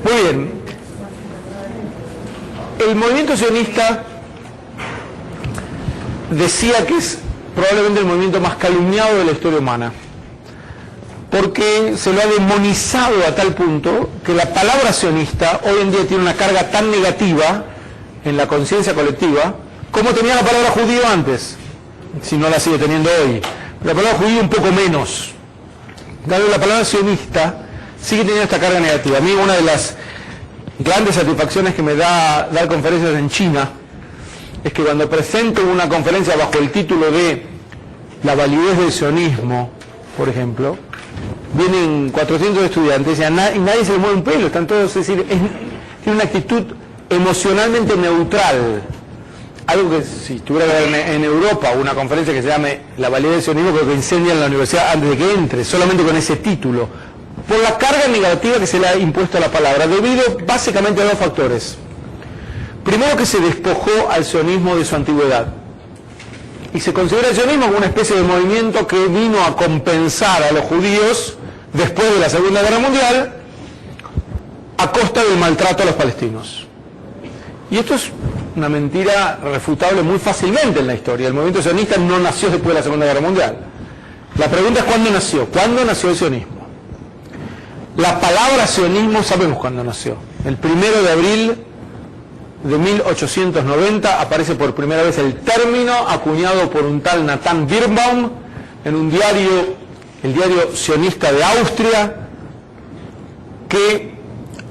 Muy bien. El movimiento sionista decía que es probablemente el movimiento más calumniado de la historia humana, porque se lo ha demonizado a tal punto que la palabra sionista hoy en día tiene una carga tan negativa en la conciencia colectiva como tenía la palabra judío antes, si no la sigue teniendo hoy. La palabra judío un poco menos. La palabra sionista sigue teniendo esta carga negativa. A mí una de las grandes satisfacciones que me da dar conferencias en China es que cuando presento una conferencia bajo el título de la validez del sionismo, por ejemplo, vienen 400 estudiantes y nadie se le mueve un pelo, están todos, es decir, tiene una actitud emocionalmente neutral. Algo que si estuviera en Europa una conferencia que se llame la validez del sionismo, creo que incendian la universidad antes de que entre, solamente con ese título, por la carga negativa que se le ha impuesto a la palabra, debido básicamente a dos factores. Primero, que se despojó al sionismo de su antigüedad, y se considera el sionismo como una especie de movimiento que vino a compensar a los judíos después de la Segunda Guerra Mundial a costa del maltrato a los palestinos. Y esto es una mentira refutable muy fácilmente en la historia. El movimiento sionista no nació después de la Segunda Guerra Mundial. La pregunta es ¿cuándo nació? ¿Cuándo nació el sionismo? La palabra sionismo sabemos cuándo nació. El 1 de abril de 1890 aparece por primera vez el término acuñado por un tal Nathan Birnbaum en un diario, el diario sionista de Austria, que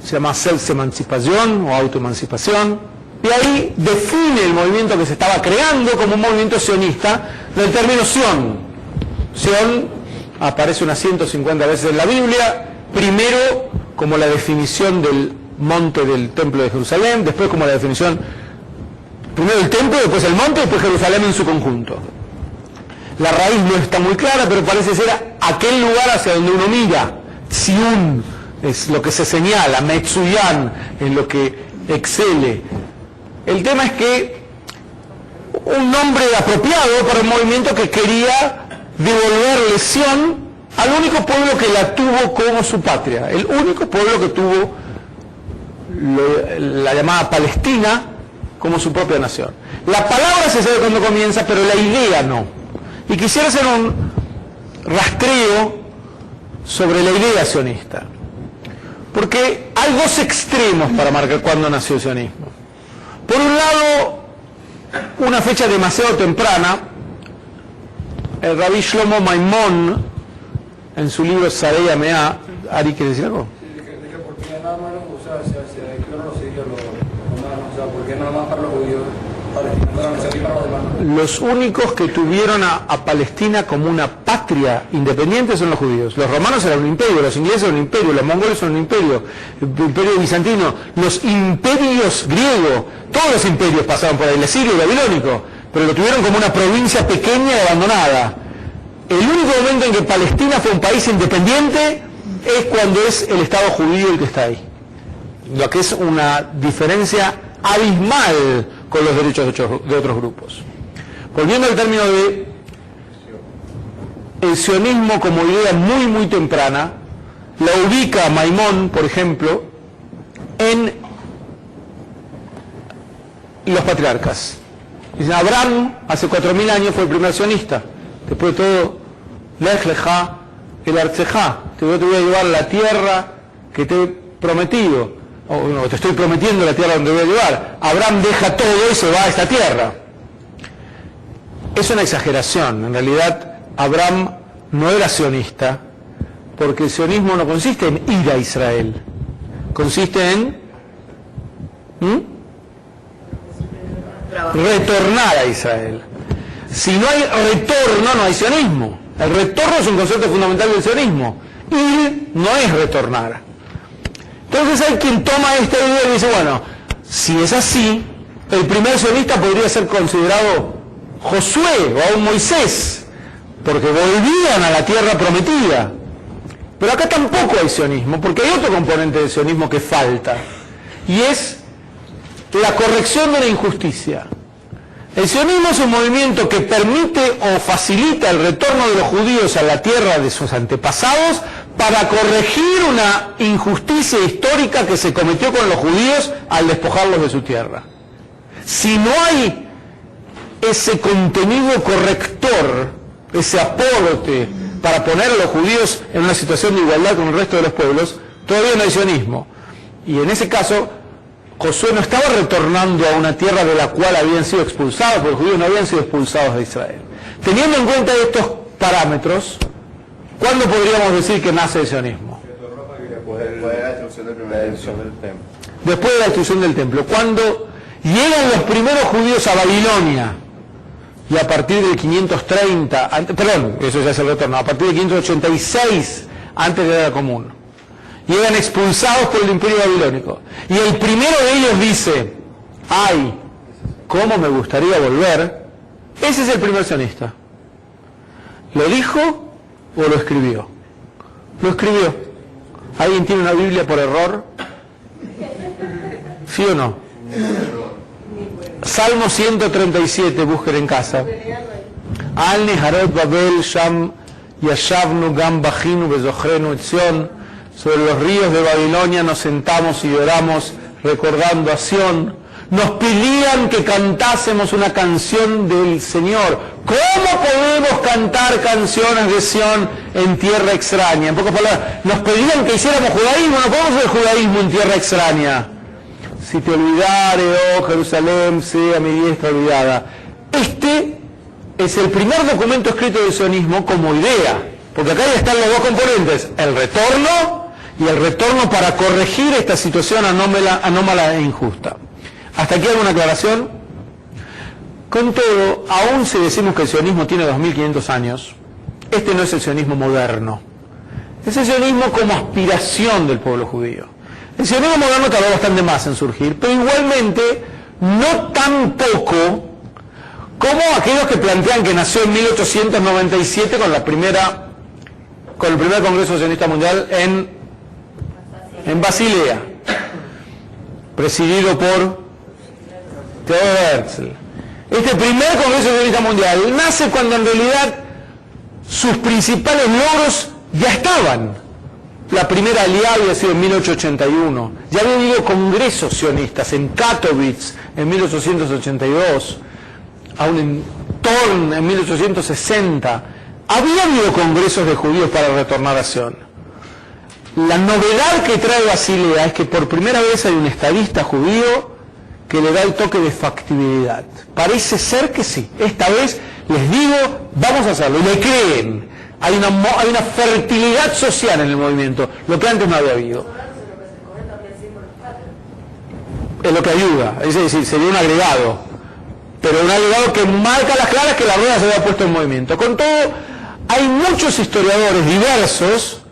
se llama Selbstemancipación o autoemancipación, y ahí define el movimiento que se estaba creando como un movimiento sionista del término Sion. Sion aparece unas 150 veces en la Biblia, primero como la definición del monte del templo de Jerusalén, después como la definición, primero el templo, después el monte, después Jerusalén en su conjunto. La raíz no está muy clara, pero parece ser aquel lugar hacia donde uno mira. Sion es lo que se señala, Metsuyan en lo que excele. El tema es que un nombre apropiado para un movimiento que quería devolverle Sion al único pueblo que la tuvo como su patria, el único pueblo que tuvo la llamada Palestina como su propia nación. La palabra se sabe cuándo comienza, pero la idea no. Y quisiera hacer un rastreo sobre la idea sionista, porque hay dos extremos para marcar cuándo nació el sionismo. Por un lado, una fecha demasiado temprana. El Rabí Shlomo Maimón, en su libro Sarei Amea, ¿Ari quiere decir algo? Sí, de que por qué nada más o sea, yo no lo sé, los romanos, o sea, por qué nada más para los judíos, palestinos, para los demás. Los únicos que tuvieron a Palestina como una patria independiente son los judíos. Los romanos eran un imperio, los ingleses eran un imperio, los mongoles son un imperio, el imperio bizantino, los imperios griegos, todos los imperios pasaron por ahí, el asirio y el babilónico, pero lo tuvieron como una provincia pequeña y abandonada. El único momento en que Palestina fue un país independiente es cuando es el Estado judío el que está ahí, lo que es una diferencia abismal con los derechos de otros grupos. Volviendo al término de el sionismo como idea muy muy temprana, la ubica Maimón, por ejemplo, en los patriarcas. Dicen, Abraham hace 4000 años fue el primer sionista. Después de todo, Lech Lecha el Artsejá, te voy a llevar a la tierra que te he prometido, o no, te estoy prometiendo la tierra donde voy a llevar. Abraham deja todo y se va a esta tierra. Es una exageración. En realidad, Abraham no era sionista, porque el sionismo no consiste en ir a Israel, consiste en retornar a Israel. Si no hay retorno, no hay sionismo. El retorno es un concepto fundamental del sionismo. Ir no es retornar. Entonces hay quien toma esta idea y dice, bueno, si es así, el primer sionista podría ser considerado Josué o aún Moisés, porque volvían a la tierra prometida. Pero acá tampoco hay sionismo, porque hay otro componente del sionismo que falta, y es la corrección de la injusticia. El sionismo es un movimiento que permite o facilita el retorno de los judíos a la tierra de sus antepasados para corregir una injusticia histórica que se cometió con los judíos al despojarlos de su tierra. Si no hay ese contenido corrector, ese aporte para poner a los judíos en una situación de igualdad con el resto de los pueblos, todavía no hay sionismo. Y en ese caso, Josué no estaba retornando a una tierra de la cual habían sido expulsados, porque los judíos no habían sido expulsados de Israel. Teniendo en cuenta estos parámetros, ¿cuándo podríamos decir que nace el sionismo? Después de la destrucción del templo. Después de la destrucción del templo. Cuando llegan los primeros judíos a Babilonia, y a partir del 530, eso ya es el retorno, a partir del 586, antes de la Era Común, llegan expulsados por el imperio babilónico. Y el primero de ellos dice, ay, cómo me gustaría volver. Ese es el primer sionista. ¿Lo dijo o lo escribió? Lo escribió. ¿Alguien tiene una Biblia por error? ¿Sí o no? Salmo 137, busquen en casa. Al Neharot Babel Sham Yashavnu Gam Bajinu Bezochrenu Etzion. Sobre los ríos de Babilonia nos sentamos y lloramos recordando a Sión. Nos pedían que cantásemos una canción del Señor. ¿Cómo podemos cantar canciones de Sión en tierra extraña? En pocas palabras, nos pedían que hiciéramos judaísmo. No podemos hacer judaísmo en tierra extraña. Si te olvidare, oh Jerusalén, sea mi diestra olvidada. Este es el primer documento escrito del sionismo como idea. Porque acá ya están los dos componentes. El retorno y el retorno para corregir esta situación anómala e injusta. ¿Hasta aquí alguna aclaración? Con todo, aún si decimos que el sionismo tiene 2500 años, este no es el sionismo moderno. Es el sionismo como aspiración del pueblo judío. El sionismo moderno tardó bastante más en surgir, pero igualmente no tan poco como aquellos que plantean que nació en 1897 con el primer Congreso Sionista Mundial en Basilea, presidido por Theodor Herzl. Este primer Congreso Sionista Mundial nace cuando en realidad sus principales logros ya estaban. La primera alianza había sido en 1881. Ya había habido congresos sionistas en Katowice en 1882, aún en Thorn en 1860. Había habido congresos de judíos para retornar a Sion. La novedad que trae Basilea es que por primera vez hay un estadista judío que le da el toque de factibilidad. Parece ser que sí. Esta vez les digo, vamos a hacerlo. Y le creen. Hay una fertilidad social en el movimiento, lo que antes no había habido. Es lo que ayuda, es decir, sería un agregado. Pero un agregado que marca las claras que la rueda se había puesto en movimiento. Con todo, hay muchos historiadores diversos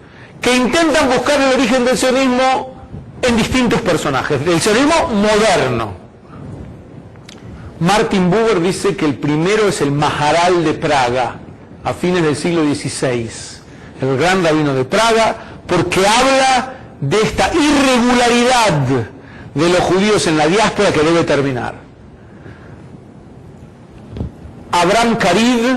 que intentan buscar el origen del sionismo en distintos personajes, del sionismo moderno. Martin Buber dice que el primero es el Maharal de Praga, a fines del siglo XVI, el gran rabino de Praga, porque habla de esta irregularidad de los judíos en la diáspora que debe terminar. Abraham Carid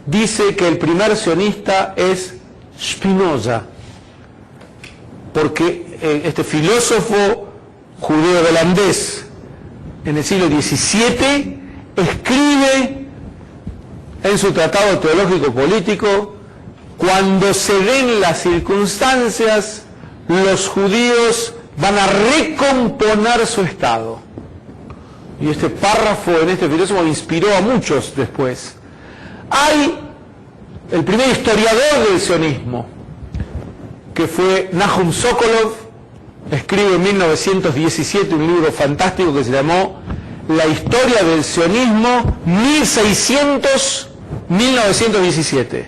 dice que el primer sionista es Spinoza, porque este filósofo judeo-holandés en el siglo XVII escribe en su tratado teológico político: cuando se den las circunstancias, los judíos van a recomponer su estado. Y este párrafo en este filósofo inspiró a muchos después. Hay el primer historiador del sionismo, que fue Nahum Sokolov, escribe en 1917 un libro fantástico que se llamó La historia del sionismo 1600-1917.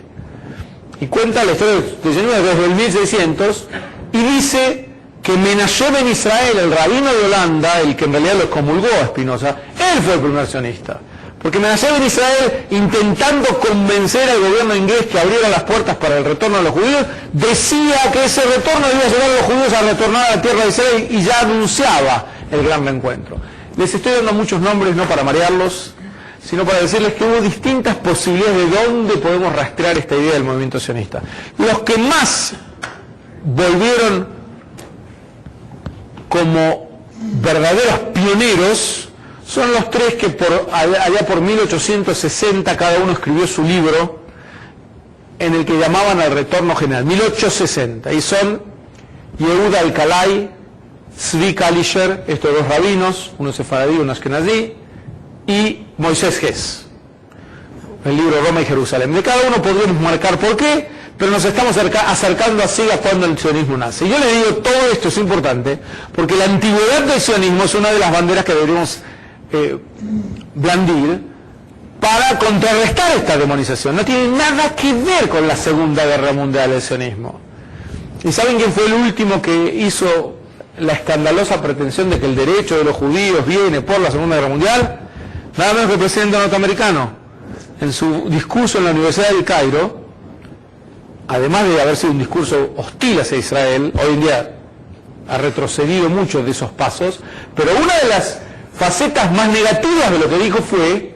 Y cuenta la historia del sionismo desde el 1600 y dice que Menashe ben Israel, el rabino de Holanda, el que en realidad lo excomulgó a Spinoza, él fue el primer sionista. Porque Menashe ben Israel, intentando convencer al gobierno inglés que abriera las puertas para el retorno de los judíos, decía que ese retorno iba a llevar a los judíos a retornar a la tierra de Israel y ya anunciaba el gran reencuentro. Les estoy dando muchos nombres, no para marearlos, sino para decirles que hubo distintas posibilidades de dónde podemos rastrear esta idea del movimiento sionista. Los que más volvieron como verdaderos pioneros son los tres que allá por 1860 cada uno escribió su libro en el que llamaban al retorno general, 1860, y son Yehuda Alcalay, Zvi Kalisher, estos dos rabinos, uno sefaradí, uno ashkenazí, y Moisés Hess, el libro Roma y Jerusalén. De cada uno podríamos marcar por qué, pero nos estamos acercando así a cuando el sionismo nace. Yo les digo, todo esto es importante, porque la antigüedad del sionismo es una de las banderas que deberíamos blandir para contrarrestar esta demonización. No tiene nada que ver con la Segunda Guerra Mundial el sionismo. ¿Y saben quién fue el último que hizo la escandalosa pretensión de que el derecho de los judíos viene por la Segunda Guerra Mundial? Nada menos que el presidente norteamericano. En su discurso en la Universidad del Cairo, además de haber sido un discurso hostil hacia Israel, hoy en día ha retrocedido muchos de esos pasos, pero una de las facetas más negativas de lo que dijo fue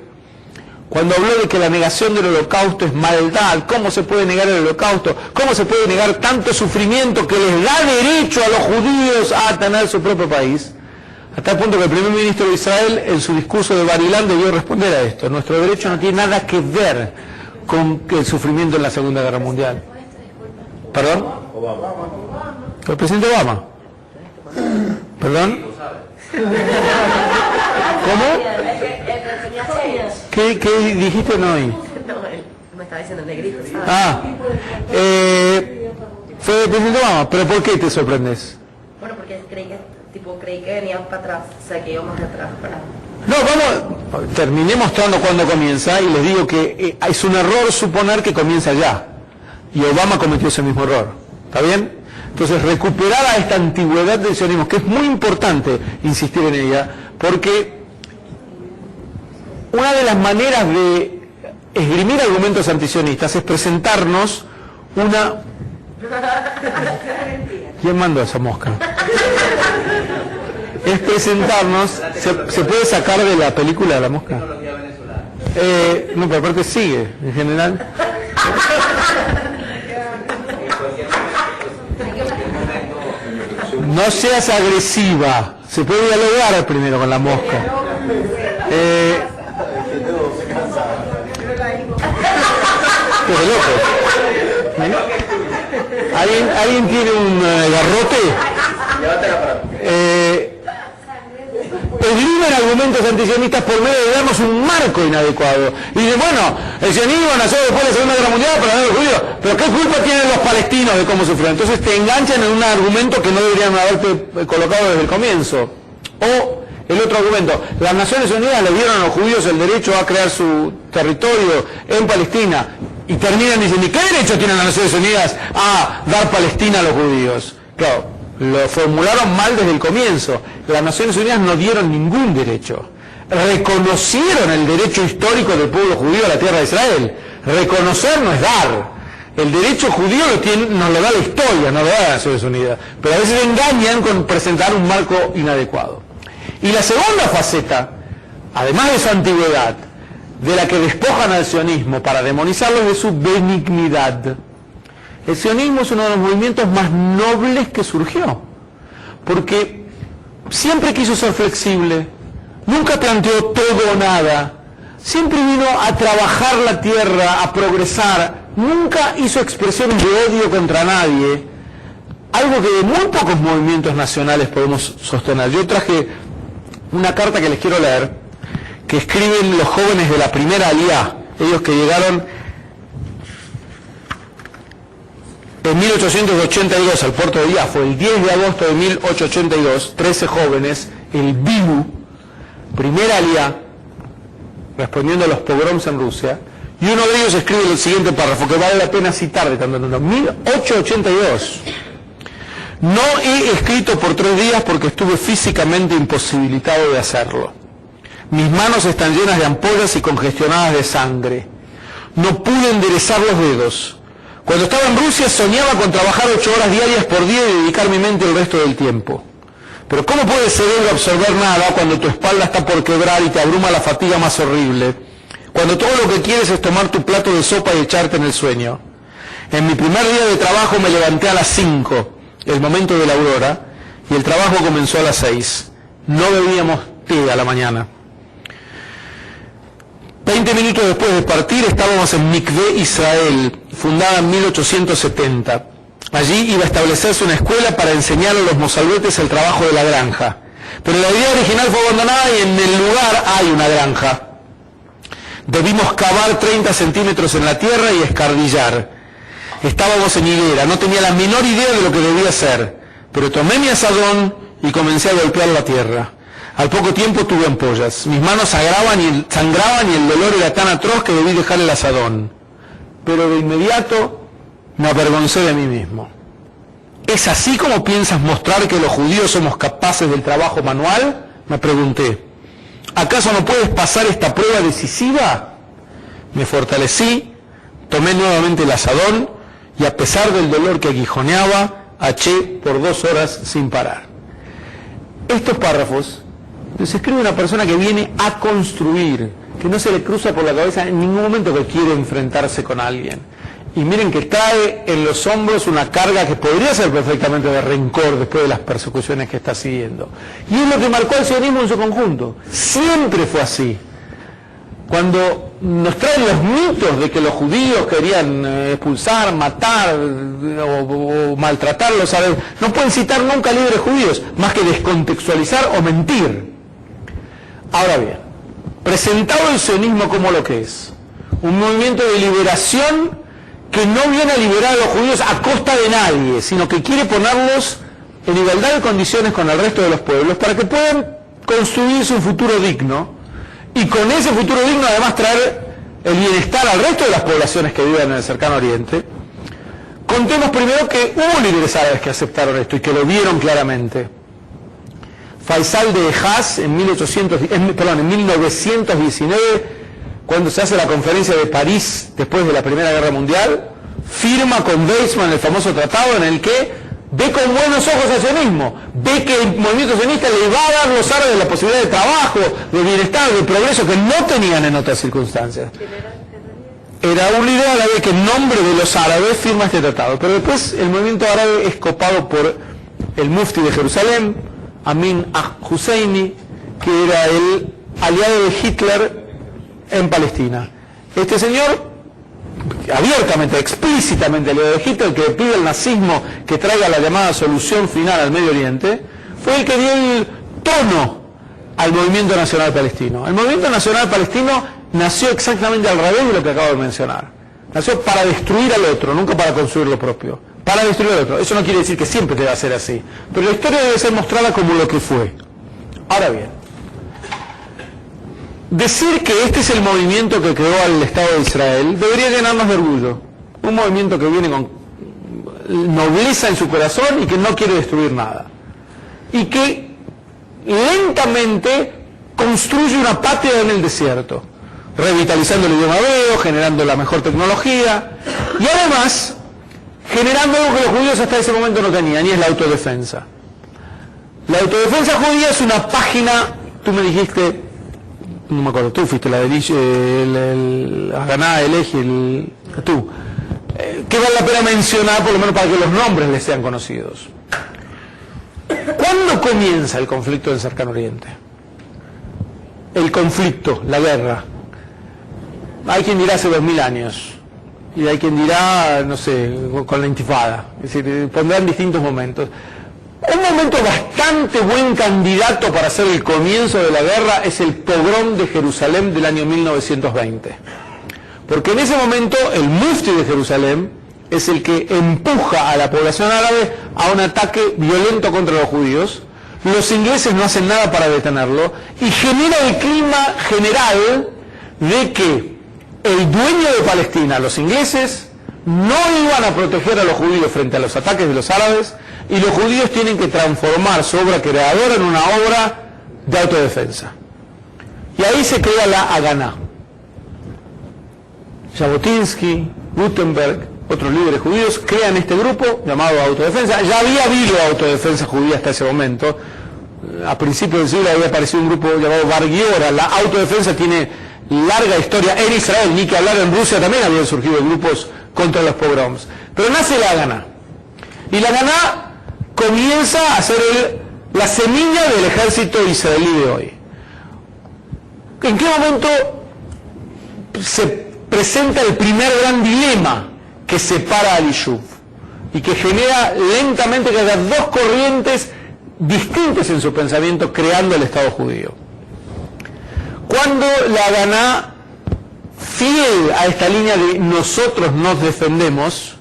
cuando habló de que la negación del holocausto es maldad. ¿Cómo se puede negar el holocausto? ¿Cómo se puede negar tanto sufrimiento que les da derecho a los judíos a tener su propio país? Hasta el punto que el primer ministro de Israel en su discurso de Barilán debió responder a esto. Nuestro derecho no tiene nada que ver con el sufrimiento en la Segunda Guerra Mundial. ¿Perdón? El presidente Obama. ¿Perdón? ¿Cómo? ¿Qué dijiste no oí? No, me estaba diciendo negrito, ¿sabes? Ah, fue el presidente Obama, pero ¿por qué te sorprendes? Bueno, porque creí que venían para atrás, o sea, que íbamos de atrás para... No, terminé mostrando cuándo comienza y les digo que es un error suponer que comienza ya. Y Obama cometió ese mismo error. ¿Está bien? Entonces, recuperar a esta antigüedad del sionismo, que es muy importante insistir en ella, porque una de las maneras de esgrimir argumentos antisionistas es presentarnos una... ¿Quién mandó esa mosca? Es presentarnos... ¿Se puede sacar de la película la mosca? No, pero aparte sigue, en general. No seas agresiva. Se puede dialogar primero con la mosca. Pero loco. ¿Alguien tiene un garrote? Esgrimen argumentos antisionistas por medio de darnos un marco inadecuado. Y dicen, bueno, el sionismo nació después de la Segunda Guerra Mundial para ganar a los judíos, pero ¿qué culpa tienen los palestinos de cómo sufrieron? Entonces te enganchan en un argumento que no deberían haberte colocado desde el comienzo. O el otro argumento, las Naciones Unidas le dieron a los judíos el derecho a crear su territorio en Palestina, y terminan diciendo, ¿y qué derecho tienen las Naciones Unidas a dar Palestina a los judíos? Claro, lo formularon mal desde el comienzo. Las Naciones Unidas no dieron ningún derecho. Reconocieron el derecho histórico del pueblo judío a la tierra de Israel. Reconocer no es dar. El derecho judío nos lo da la historia, no lo da las Naciones Unidas. Pero a veces engañan con presentar un marco inadecuado. Y la segunda faceta, además de su antigüedad, de la que despojan al sionismo para demonizarlo, es de su benignidad. El sionismo es uno de los movimientos más nobles que surgió, porque siempre quiso ser flexible, nunca planteó todo o nada, siempre vino a trabajar la tierra, a progresar, nunca hizo expresiones de odio contra nadie, algo que de muy pocos movimientos nacionales podemos sostener. Yo traje una carta que les quiero leer, que escriben los jóvenes de la primera Aliyá, ellos que llegaron en 1882 al puerto de Yafo, el 10 de agosto de 1882, 13 jóvenes, el Bilu, primera Aliyá, respondiendo a los pogroms en Rusia, y uno de ellos escribe el siguiente párrafo, que vale la pena citar de tanto en tanto, 1882. No he escrito por 3 días porque estuve físicamente imposibilitado de hacerlo. Mis manos están llenas de ampollas y congestionadas de sangre. No pude enderezar los dedos. Cuando estaba en Rusia soñaba con trabajar 8 horas diarias por día y dedicar mi mente el resto del tiempo. Pero ¿cómo puede el cerebro absorber nada cuando tu espalda está por quebrar y te abruma la fatiga más horrible? cuando todo lo que quieres es tomar tu plato de sopa y echarte en el sueño. En mi primer día de trabajo me levanté a las 5, el momento de la aurora, y el trabajo comenzó a las 6. No bebíamos té a la mañana. 20 minutos después de partir estábamos en Mikvé Israel, fundada en 1870. Allí iba a establecerse una escuela para enseñar a los mozalbetes el trabajo de la granja. Pero la idea original fue abandonada y en el lugar hay una granja. Debimos cavar 30 centímetros en la tierra y escardillar. Estábamos en hilera, no tenía la menor idea de lo que debía hacer, pero tomé mi azadón y comencé a golpear la tierra. Al poco tiempo tuve ampollas, mis manos sangraban y el dolor era tan atroz que debí dejar el azadón. Pero de inmediato me avergoncé de mí mismo. ¿Es así como piensas mostrar que los judíos somos capaces del trabajo manual? Me pregunté. ¿Acaso no puedes pasar esta prueba decisiva? Me fortalecí, tomé nuevamente el azadón y a pesar del dolor que aguijoneaba, haché por 2 horas sin parar. Estos párrafos los escribe una persona que viene a construir, que no se le cruza por la cabeza en ningún momento que quiere enfrentarse con alguien. Y miren que trae en los hombros una carga que podría ser perfectamente de rencor después de las persecuciones que está siguiendo. Y es lo que marcó al sionismo en su conjunto. Siempre fue así. Cuando nos traen los mitos de que los judíos querían expulsar, matar o maltratar a los árabes, no pueden citar nunca líderes judíos, más que descontextualizar o mentir. Ahora bien, presentado el sionismo como lo que es, un movimiento de liberación que no viene a liberar a los judíos a costa de nadie, sino que quiere ponerlos en igualdad de condiciones con el resto de los pueblos para que puedan construirse un futuro digno y con ese futuro digno además traer el bienestar al resto de las poblaciones que viven en el cercano oriente. Contemos primero que hubo líderes árabes que aceptaron esto y que lo vieron claramente. Faisal de Haz en 1919, cuando se hace la conferencia de París después de la Primera Guerra Mundial, firma con Weizmann el famoso tratado en el que ve con buenos ojos al sionismo, ve que el movimiento sionista le va a dar a los árabes la posibilidad de trabajo, de bienestar, de progreso que no tenían en otras circunstancias. Era un líder árabe que en nombre de los árabes firma este tratado, pero después el movimiento árabe es copado por el mufti de Jerusalén, Amin al-Husseini, que era el aliado de Hitler en Palestina. Este señor, abiertamente, explícitamente aliado de Hitler, que pide al nazismo que traiga la llamada solución final al Medio Oriente, fue el que dio el tono al movimiento nacional palestino. El movimiento nacional palestino nació exactamente al revés de lo que acabo de mencionar. Nació para destruir al otro, nunca para construir lo propio. Para destruir al otro. Eso no quiere decir que siempre te va a ser así. Pero la historia debe ser mostrada como lo que fue. Ahora bien, decir que este es el movimiento que creó al Estado de Israel debería llenarnos de orgullo. Un movimiento que viene con nobleza en su corazón y que no quiere destruir nada. Y que lentamente construye una patria en el desierto, revitalizando el idioma hebreo, generando la mejor tecnología y además generando algo que los judíos hasta ese momento no tenían, y es la autodefensa. La autodefensa judía es una página, tú me dijiste, no me acuerdo, tú fuiste la de Haganá, el Eje, tú, que vale la pena mencionar por lo menos para que los nombres les sean conocidos. ¿Cuándo comienza el conflicto del Cercano Oriente? El conflicto, la guerra. Hay quien dirá hace 2000 años, y hay quien dirá, no sé, con la intifada, es decir, pondrán distintos momentos. Un momento bastante buen candidato para ser el comienzo de la guerra es el pogrom de Jerusalén del año 1920. Porque en ese momento el mufti de Jerusalén es el que empuja a la población árabe a un ataque violento contra los judíos. Los ingleses no hacen nada para detenerlo y genera el clima general de que el dueño de Palestina, los ingleses, no iban a proteger a los judíos frente a los ataques de los árabes y los judíos tienen que transformar su obra creadora en una obra de autodefensa. Y ahí se crea la Haganá. Jabotinsky, Gutenberg, otros líderes judíos crean este grupo llamado autodefensa. Ya había habido autodefensa judía hasta ese momento. A principios del siglo había aparecido un grupo llamado Bar Giora. La autodefensa tiene larga historia en Israel, ni que hablar en Rusia también habían surgido grupos contra los pogroms. Pero nace la Haganá. Y la Haganá comienza a ser la semilla del ejército israelí de hoy. ¿En qué momento se presenta el primer gran dilema que separa al Yishuv y que genera lentamente que haya dos corrientes distintas en su pensamiento creando el Estado judío? Cuando la Haganá, fiel a esta línea de nosotros nos defendemos,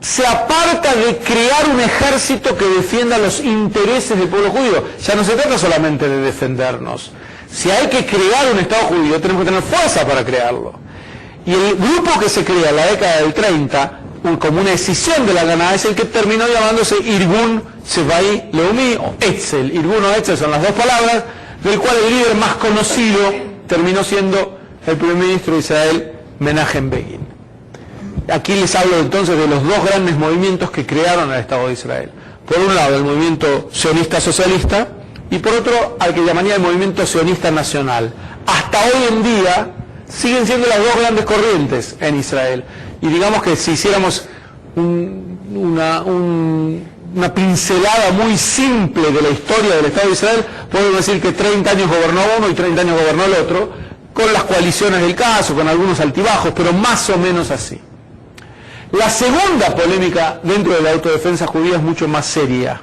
se aparta de crear un ejército que defienda los intereses del pueblo judío. Ya no se trata solamente de defendernos. Si hay que crear un Estado judío, tenemos que tener fuerza para crearlo. Y el grupo que se crea en la década del 30, como una decisión de la Haganá, es el que terminó llamándose Irgun Tzevaí Leumi o Etzel. Irgun o Etzel son las dos palabras, del cual el líder más conocido terminó siendo el primer ministro de Israel, Menachem Begin. Aquí les hablo entonces de los dos grandes movimientos que crearon el Estado de Israel. Por un lado, el movimiento sionista socialista, y por otro, al que llamaría el movimiento sionista nacional. Hasta hoy en día siguen siendo las dos grandes corrientes en Israel. Y digamos que si hiciéramos una pincelada muy simple de la historia del Estado de Israel, podemos decir que 30 años gobernó uno y 30 años gobernó el otro, con las coaliciones del caso, con algunos altibajos, pero más o menos así. La segunda polémica dentro de la autodefensa judía es mucho más seria.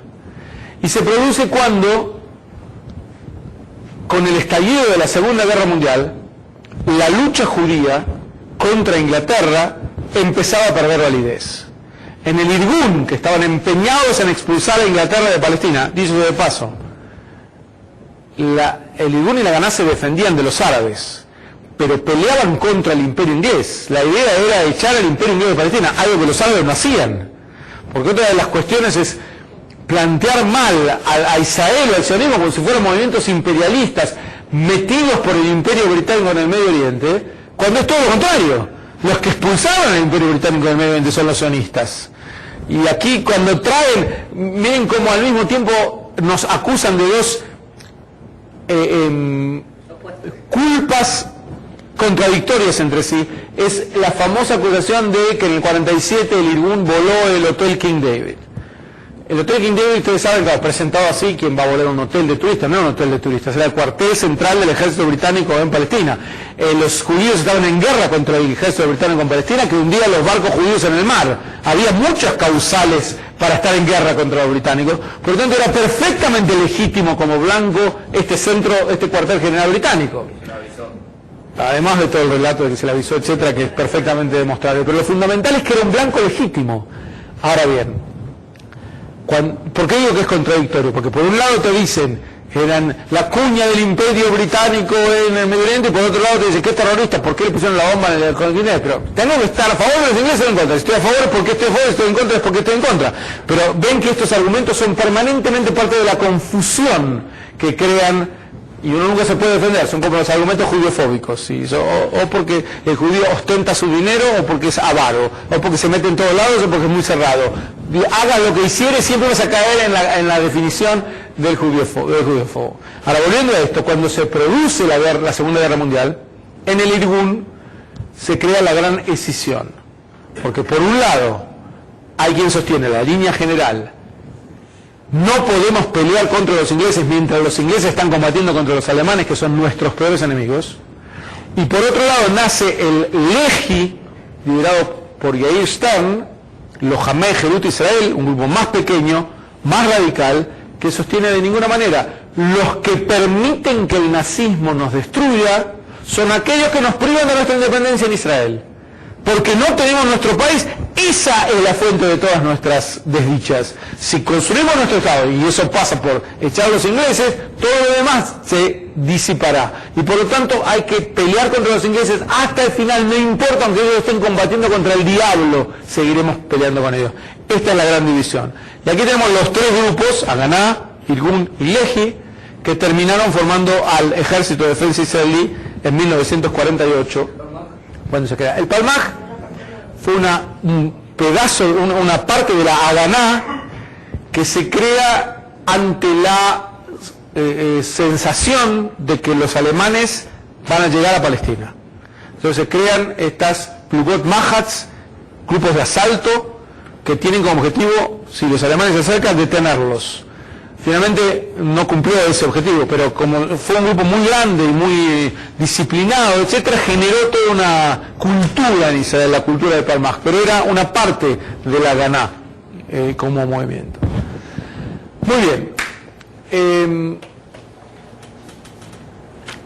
Y se produce cuando, con el estallido de la Segunda Guerra Mundial, la lucha judía contra Inglaterra empezaba a perder validez. En el Irgun, que estaban empeñados en expulsar a Inglaterra de Palestina, dicho de paso, el Irgun y la Haganá se defendían de los árabes, pero peleaban contra el imperio inglés. La idea era echar al imperio inglés de Palestina, algo que los árabes no hacían. Porque otra de las cuestiones es plantear mal a Israel o al sionismo como si fueran movimientos imperialistas metidos por el imperio británico en el Medio Oriente, cuando es todo lo contrario. Los que expulsaron al imperio británico del Medio Oriente son los sionistas. Y aquí cuando traen, miren cómo al mismo tiempo nos acusan de dos culpas contradictorias entre sí. Es la famosa acusación de que en el 47 el Irgun voló el Hotel King David. El Hotel King David, ustedes saben, que presentado así, ¿quién va a volar un hotel de turistas? No era un hotel de turistas, era el cuartel central del ejército británico en Palestina. Los judíos estaban en guerra contra el ejército británico en Palestina, que hundía los barcos judíos en el mar. Había muchas causales para estar en guerra contra los británicos, por lo tanto era perfectamente legítimo como blanco este cuartel general británico. Además de todo el relato de que se le avisó, etcétera, que es perfectamente demostrable. Pero lo fundamental es que era un blanco legítimo. Ahora bien, ¿por qué digo que es contradictorio? Porque por un lado te dicen que eran la cuña del imperio británico en el Medio Oriente, y por otro lado te dicen que es terrorista, ¿por qué le pusieron la bomba en el continente? Pero tengo que estar a favor de los ingleses o en contra. Si estoy a favor es porque estoy a favor, si estoy en contra es porque estoy en contra. Pero ven que estos argumentos son permanentemente parte de la confusión que crean. Y uno nunca se puede defender, son como los argumentos judiofóbicos, ¿sí? O porque el judío ostenta su dinero, o porque es avaro, o porque se mete en todos lados, o porque es muy cerrado. Haga lo que hiciere, siempre vas a caer en la definición del judiófobo. Ahora, volviendo a esto, cuando se produce la Segunda Guerra Mundial, en el Irgun se crea la gran escisión. Porque por un lado, hay quien sostiene la línea general: no podemos pelear contra los ingleses mientras los ingleses están combatiendo contra los alemanes, que son nuestros peores enemigos. Y por otro lado nace el Lehi, liderado por Yair Stern, Lojamé Jerut Israel, un grupo más pequeño, más radical, que sostiene de ninguna manera: los que permiten que el nazismo nos destruya son aquellos que nos privan de nuestra independencia en Israel. Porque no tenemos nuestro país, esa es la fuente de todas nuestras desdichas. Si construimos nuestro Estado, y eso pasa por echar a los ingleses, todo lo demás se disipará. Y por lo tanto hay que pelear contra los ingleses hasta el final, no importa, aunque ellos estén combatiendo contra el diablo, seguiremos peleando con ellos. Esta es la gran división. Y aquí tenemos los tres grupos, Haganá, Irgun y Lehi, que terminaron formando al Ejército de Defensa Israelí en 1948. Cuando se crea. El Palmaj fue un pedazo, una parte de la Haganá que se crea ante la sensación de que los alemanes van a llegar a Palestina. Entonces se crean estas Plugot Mahats, grupos de asalto, que tienen como objetivo, si los alemanes se acercan, detenerlos. Finalmente no cumplió ese objetivo, pero como fue un grupo muy grande y muy disciplinado, etcétera, generó toda una cultura en Israel, la cultura de Palmach, pero era una parte de la Ganá como movimiento. Muy bien.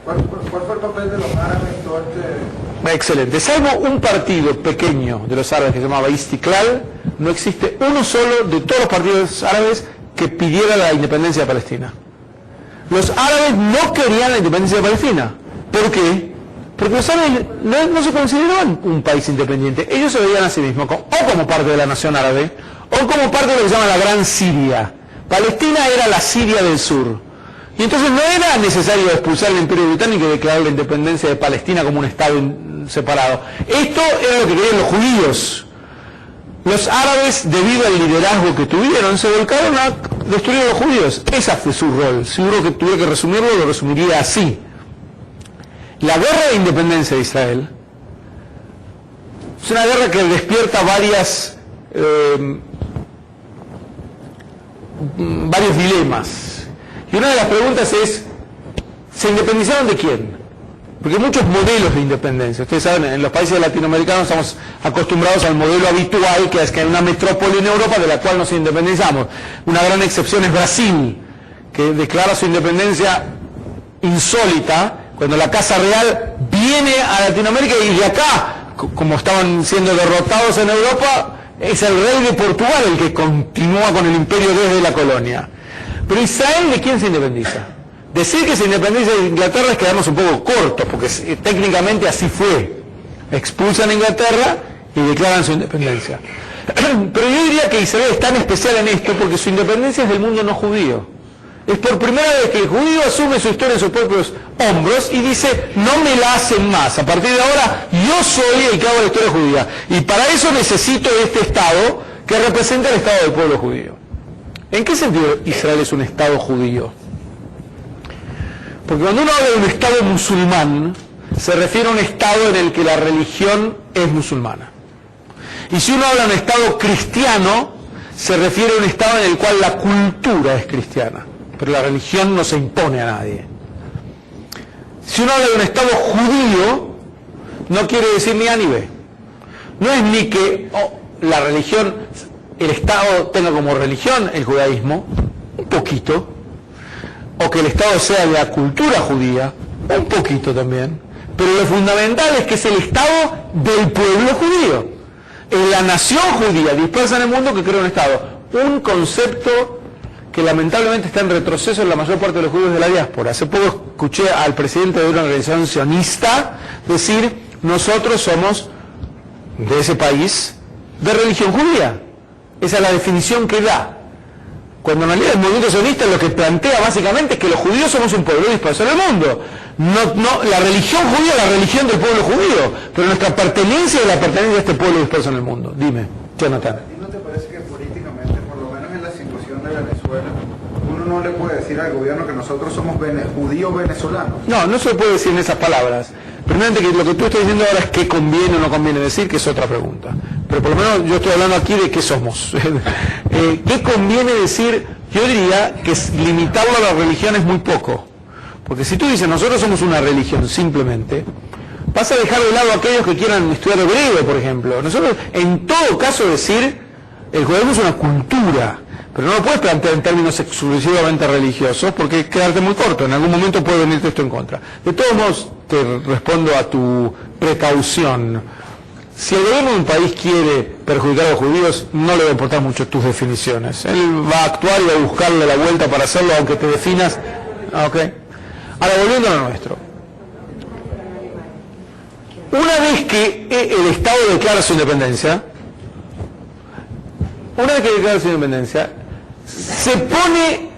¿Cuál fue el papel de los árabes en todo este...? Excelente. Salvo un partido pequeño de los árabes que se llamaba Istiklal, no existe uno solo de todos los partidos árabes que pidiera la independencia de Palestina. Los árabes no querían la independencia de Palestina. ¿Por qué? Porque los árabes no se consideraban un país independiente. Ellos se veían a sí mismos o como parte de la nación árabe o como parte de lo que se llama la Gran Siria. Palestina era la Siria del sur. Y entonces no era necesario expulsar al Imperio Británico y declarar la independencia de Palestina como un Estado separado. Esto era lo que querían los judíos. Los árabes, debido al liderazgo que tuvieron, se volcaron a destruir a los judíos. Ese fue su rol. Si uno que tuviera que resumirlo, lo resumiría así. La guerra de independencia de Israel es una guerra que despierta varios dilemas. Y una de las preguntas es, ¿se independizaron de quién? Porque hay muchos modelos de independencia. Ustedes saben, en los países latinoamericanos estamos acostumbrados al modelo habitual, que es que hay una metrópoli en Europa de la cual nos independizamos. Una gran excepción es Brasil, que declara su independencia insólita, cuando la Casa Real viene a Latinoamérica y de acá, como estaban siendo derrotados en Europa, es el rey de Portugal el que continúa con el imperio desde la colonia. Pero Israel, ¿de quién se independiza? Decir que se independiza de Inglaterra es quedarnos un poco cortos, porque técnicamente así fue. Expulsan a Inglaterra y declaran su independencia. Pero yo diría que Israel es tan especial en esto porque su independencia es del mundo no judío. Es por primera vez que el judío asume su historia en sus propios hombros y dice, no me la hacen más, a partir de ahora yo soy el que hago la historia judía. Y para eso necesito este Estado que representa el Estado del pueblo judío. ¿En qué sentido Israel es un Estado judío? Porque cuando uno habla de un Estado musulmán, se refiere a un Estado en el que la religión es musulmana. Y si uno habla de un Estado cristiano, se refiere a un Estado en el cual la cultura es cristiana, pero la religión no se impone a nadie. Si uno habla de un Estado judío, no quiere decir ni A ni B. No es ni que la religión, el Estado tenga como religión el judaísmo, un poquito, o que el Estado sea de la cultura judía, un poquito también, pero lo fundamental es que es el Estado del pueblo judío, es la nación judía dispersa en el mundo que crea un Estado, un concepto que lamentablemente está en retroceso en la mayor parte de los judíos de la diáspora. Hace poco escuché al presidente de una organización sionista decir, nosotros somos de ese país de religión judía. Esa es la definición que da. Cuando analiza el movimiento sionista, lo que plantea básicamente es que los judíos somos un pueblo disperso en el mundo. No, la religión judía es la religión del pueblo judío, pero nuestra pertenencia es la pertenencia de este pueblo disperso en el mundo. Dime, Jonathan. ¿A ti no te parece que políticamente, por lo menos en la situación de Venezuela, uno no le puede decir al gobierno que nosotros somos judíos venezolanos? No se puede decir en esas palabras. Primero que lo que tú estás diciendo ahora es qué conviene o no conviene decir, que es otra pregunta. Pero por lo menos yo estoy hablando aquí de qué somos. ¿Qué conviene decir? Yo diría que limitarlo a la religión es muy poco. Porque si tú dices, nosotros somos una religión simplemente, vas a dejar de lado a aquellos que quieran estudiar hebreo, por ejemplo. Nosotros, en todo caso, decir, el judaísmo es una cultura, pero no lo puedes plantear en términos exclusivamente religiosos, porque es quedarte muy corto. En algún momento puede venirte esto en contra. De todos modos, te respondo a tu precaución. Si el gobierno de un país quiere perjudicar a los judíos, no le va a importar mucho tus definiciones. Él va a actuar y va a buscarle la vuelta para hacerlo, aunque te definas. Okay. Ahora, volviendo a lo nuestro. Una vez que el Estado declara su independencia,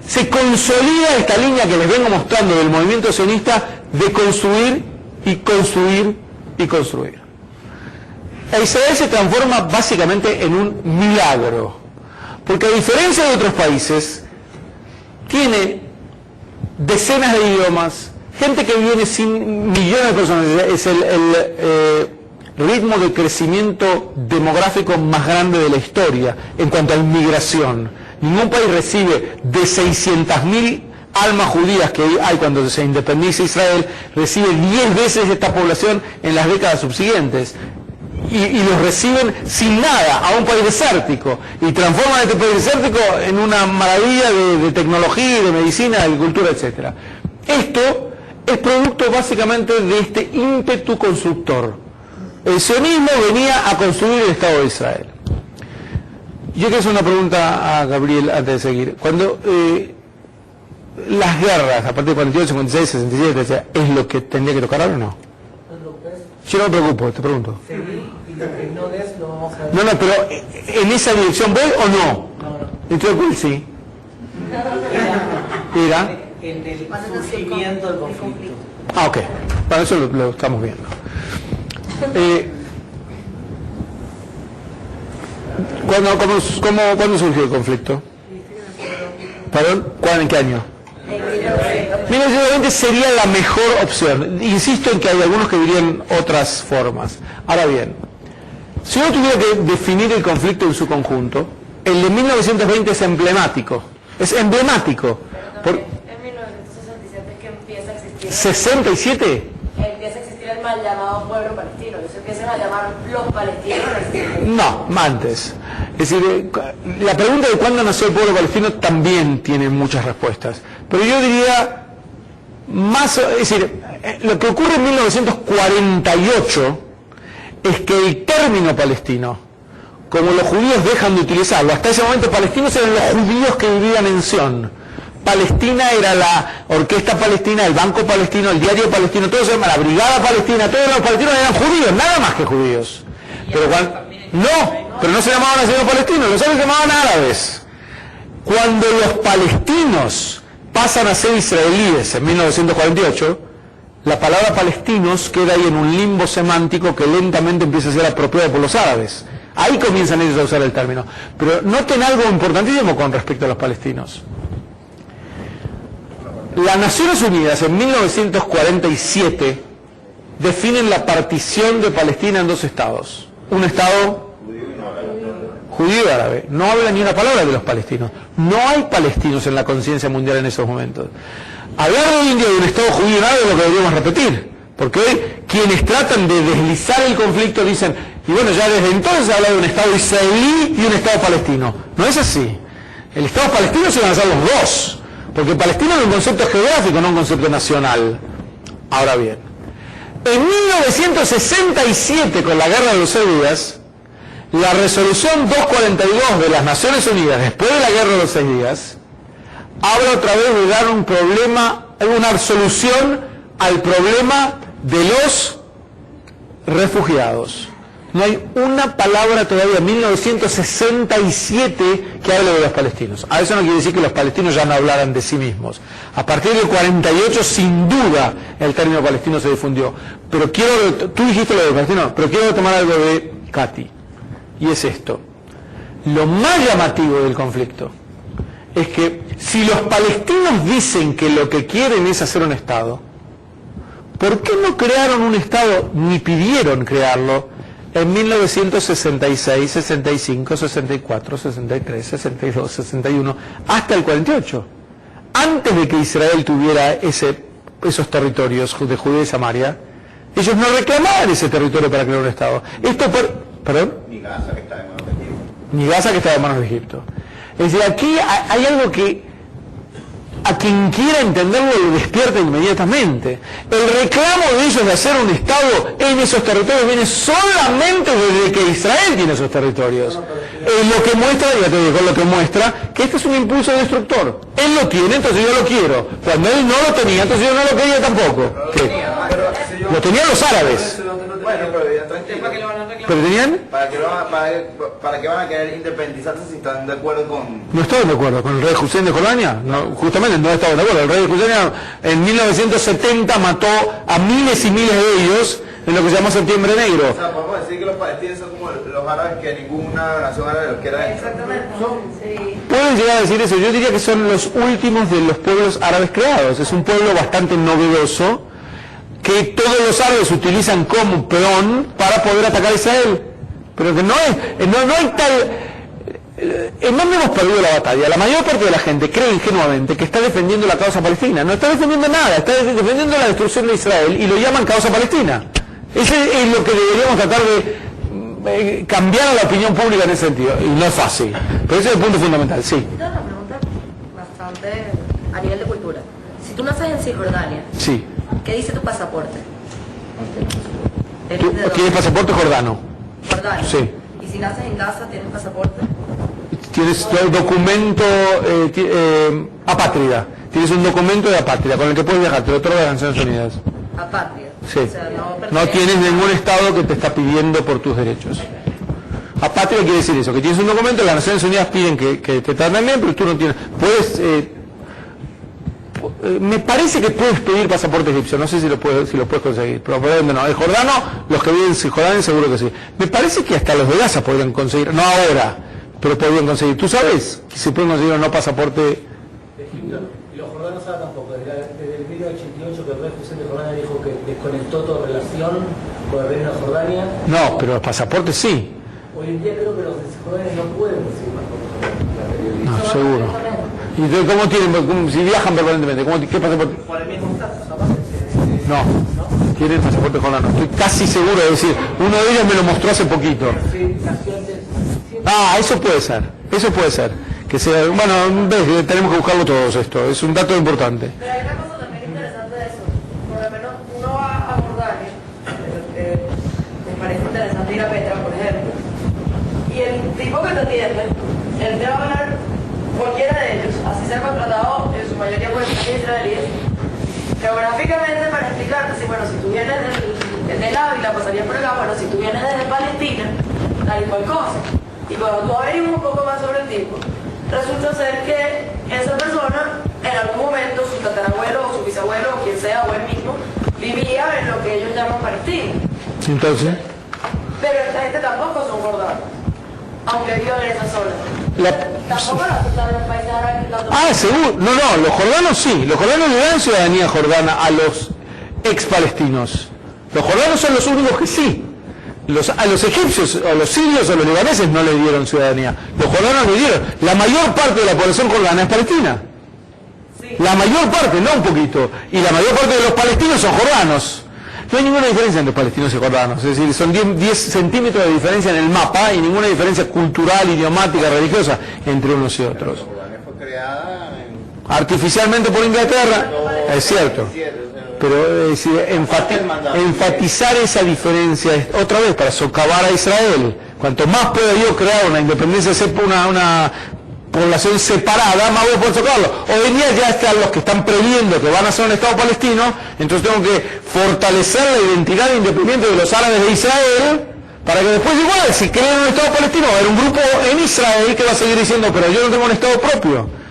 se consolida esta línea que les vengo mostrando del movimiento sionista de construir y construir y construir. Israel se transforma básicamente en un milagro, porque a diferencia de otros países, tiene decenas de idiomas, gente que viene sin millones de personas, es el ritmo de crecimiento demográfico más grande de la historia en cuanto a inmigración. Ningún país recibe de 600.000 almas judías que hay cuando se independiza Israel, recibe 10 veces esta población en las décadas subsiguientes. Y los reciben sin nada, a un país desértico, y transforman este país desértico en una maravilla de tecnología, de medicina, de agricultura, etc. Esto es producto básicamente de este ímpetu constructor. El sionismo venía a construir el Estado de Israel. Yo quiero hacer una pregunta a Gabriel antes de seguir. Cuando las guerras, a partir de 48, 56, 67, etc., ¿es lo que tendría que tocar ahora o no? Yo no me preocupo, te pregunto. Sí, y lo que no es, lo vamos a ver. No, pero ¿en esa dirección voy o no? No. Entonces, ¿cuál sí? ¿Era? En el surgimiento del conflicto. Ah, ok. Para eso lo estamos viendo. ¿Cuándo surgió el conflicto? ¿Perdón? ¿En qué año? 1920 sería la mejor opción. Insisto en que hay algunos que dirían otras formas. Ahora bien, si uno tuviera que definir el conflicto en su conjunto, el de 1920 es emblemático. Es emblemático. En 1967 es que empieza a existir. ¿67? Empieza a existir el mal llamado pueblo palestino. Y se empiezan a llamar los palestinos. No, antes. Es decir, la pregunta de cuándo nació el pueblo palestino también tiene muchas respuestas. Pero yo diría, es decir, lo que ocurre en 1948 es que el término palestino, como los judíos dejan de utilizarlo, hasta ese momento palestinos eran los judíos que vivían en Sion. Palestina era la orquesta palestina, el banco palestino, el diario palestino, todo se llama la brigada palestina, todos los palestinos eran judíos, nada más que judíos. Pero no se llamaban así los palestinos, los árabes se llamaban árabes. Cuando los palestinos pasan a ser israelíes en 1948, la palabra palestinos queda ahí en un limbo semántico que lentamente empieza a ser apropiado por los árabes. Ahí comienzan ellos a usar el término. Pero noten algo importantísimo con respecto a los palestinos. Las Naciones Unidas en 1947 definen la partición de Palestina en dos estados. Un estado judío y árabe. No habla ni una palabra de los palestinos. No hay palestinos en la conciencia mundial en esos momentos. Hablar hoy en día de un estado judío y árabe es lo que deberíamos repetir. Porque hoy quienes tratan de deslizar el conflicto dicen, y bueno, ya desde entonces se habla de un estado israelí y un estado palestino. No es así. El estado palestino se van a hacer los dos. Porque Palestina es un concepto geográfico, no un concepto nacional. Ahora bien, en 1967, con la Guerra de los 6 días, la resolución 242 de las Naciones Unidas, después de la Guerra de los 6 días, habla otra vez de dar una solución al problema de los refugiados. No hay una palabra todavía en 1967 que hable de los palestinos. A eso no quiere decir que los palestinos ya no hablaran de sí mismos. A partir del 48, sin duda, el término palestino se difundió. Pero tú dijiste lo de palestino, pero quiero tomar algo de Katy. Y es esto. Lo más llamativo del conflicto es que si los palestinos dicen que lo que quieren es hacer un Estado, ¿por qué no crearon un Estado ni pidieron crearlo en 1966, 65, 64, 63, 62, 61, hasta el 48? Antes de que Israel tuviera esos territorios de Judea y Samaria, ellos no reclamaban ese territorio para crear un Estado. ¿Perdón? Ni Gaza, que está en manos de Egipto. Ni Gaza, que estaba en manos de Egipto. Es decir, aquí hay algo que a quien quiera entenderlo lo despierta inmediatamente. El reclamo de ellos de hacer un Estado en esos territorios viene solamente desde que Israel tiene esos territorios. Es lo que muestra, ya te digo, lo que muestra que este es un impulso destructor. Él lo tiene, entonces yo lo quiero. Cuando él no lo tenía, entonces yo no lo quería tampoco. ¿Qué? Lo tenían los árabes. Bueno, pero ya tranquilo. ¿Pero tenían? ¿Para qué van a querer independizarse si están de acuerdo con...? No estaban de acuerdo con el rey Hussein de Jordania, no, justamente no estaban de acuerdo. El rey Hussein en 1970 mató a miles y miles de ellos en lo que se llamó Septiembre Negro. O sea, podemos decir que los palestinos son como los árabes que ninguna nación árabe los quiera. Exactamente. Sí. Pueden llegar a decir eso, yo diría que son los últimos de los pueblos árabes creados, es un pueblo bastante novedoso, que todos los árabes utilizan como peón para poder atacar a Israel, pero que no hay tal... ¿En dónde hemos perdido la batalla? La mayor parte de la gente cree ingenuamente que está defendiendo la causa palestina. No está defendiendo nada, está defendiendo la destrucción de Israel y lo llaman causa palestina. Ese es lo que deberíamos tratar de cambiar a la opinión pública en ese sentido. Y no es fácil, pero ese es el punto fundamental, sí. Tengo una pregunta bastante a nivel de cultura. Si tú naces en Cisjordania, Sí. ¿qué dice tu pasaporte? ¿Tú ¿Eres de dónde? tienes pasaporte jordano? Jordania. Sí. Y si naces en Gaza, ¿tienes pasaporte? Tienes el documento apátrida. Tienes un documento de apátrida con el que puedes viajar, te lo otorga las Naciones Unidas. Apátrida. Sí. O sea, No pertenece- tienes ningún estado que te está pidiendo por tus derechos. Apátrida quiere decir eso, que tienes un documento, las Naciones Unidas piden que te traten bien, pero tú no tienes. Puedes, me parece que puedes pedir pasaporte egipcio, no sé si lo puedes conseguir, pero probablemente no. El jordano, los que viven en Cisjordania seguro que sí. Me parece que hasta los de Gaza podrían conseguir, no ahora, pero podrían conseguir. ¿Tú sabes que se pueden conseguir o no pasaporte? Egipto, y los jordanos ahora tampoco. Desde el 1988 que el rey Hussein de Jordania dijo que desconectó toda relación con el reino de Jordania. No, pero el pasaporte sí. Hoy en día creo que los de Cisjordania no pueden recibir pasaporte. No, seguro. ¿Y entonces cómo tienen, si viajan permanentemente, qué pasaporte? Por el mismo estatus, aparte. No, tienen pasaporte jordano. Estoy casi seguro de decir, uno de ellos me lo mostró hace poquito. Sí, nació antes. Ah, eso puede ser. Que sea, bueno, ves, tenemos que buscarlo todos esto, es un dato importante. Pero hay una cosa también interesante de eso. Por lo menos uno va a Jordania, me parece interesante ir a Petra, por ejemplo, y el tipo que te atiende, él te va a hablar cualquiera de ellos, así sea contratado en su mayoría por empresas israelíes, geográficamente para explicarte si, bueno, si tú vienes del Ávila, pasarías por acá, bueno, si tú vienes desde Palestina, tal y cual cosa. Y cuando tú averiguas un poco más sobre el tipo, resulta ser que esa persona, en algún momento, su tatarabuelo o su bisabuelo, o quien sea, o él mismo, vivía en lo que ellos llaman Palestina. Entonces, Pero esta gente tampoco son jordanos, aunque vivan en esa zona. Tampoco los países árabes. seguro, no, los jordanos sí, los jordanos le dan ciudadanía jordana a los ex-palestinos. Los jordanos son los únicos que sí. A los egipcios, a los sirios, a los libaneses no le dieron ciudadanía. Los jordanos le dieron. La mayor parte de la población jordana es palestina. La mayor parte, no un poquito. Y la mayor parte de los palestinos son jordanos. No hay ninguna diferencia entre palestinos y jordanos. Es decir, son 10 centímetros de diferencia en el mapa y ninguna diferencia cultural, idiomática, religiosa entre unos y otros. Jordania fue creada Artificialmente por Inglaterra, es cierto. Pero es decir, enfatizar esa diferencia otra vez para socavar a Israel. Cuanto más pueda yo crear una independencia, una población separada, más voy a poder socavarlo. Hoy en día ya están los que están previendo que van a ser un Estado palestino, entonces tengo que fortalecer la identidad independiente de los árabes de Israel, para que después igual, si crean un Estado palestino, va a haber un grupo en Israel que va a seguir diciendo, pero yo no tengo un Estado propio.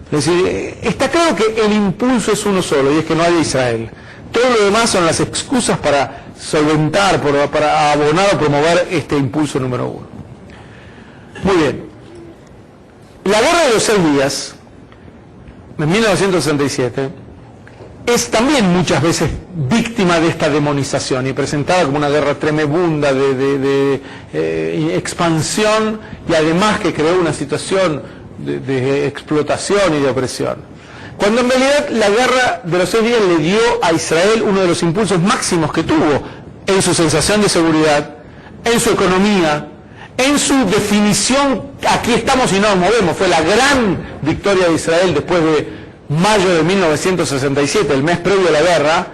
Es decir, está claro que el impulso es uno solo, y es que no haya Israel. Todo lo demás son las excusas para solventar, para abonar o promover este impulso número uno. Muy bien. La guerra de los 6 días, en 1967, es también muchas veces víctima de esta demonización y presentada como una guerra tremenda de expansión, y además que creó una situación de explotación y de opresión. Cuando en realidad la guerra de los 6 días le dio a Israel uno de los impulsos máximos que tuvo en su sensación de seguridad, en su economía, en su definición, aquí estamos y no nos movemos. Fue la gran victoria de Israel después de mayo de 1967, el mes previo a la guerra,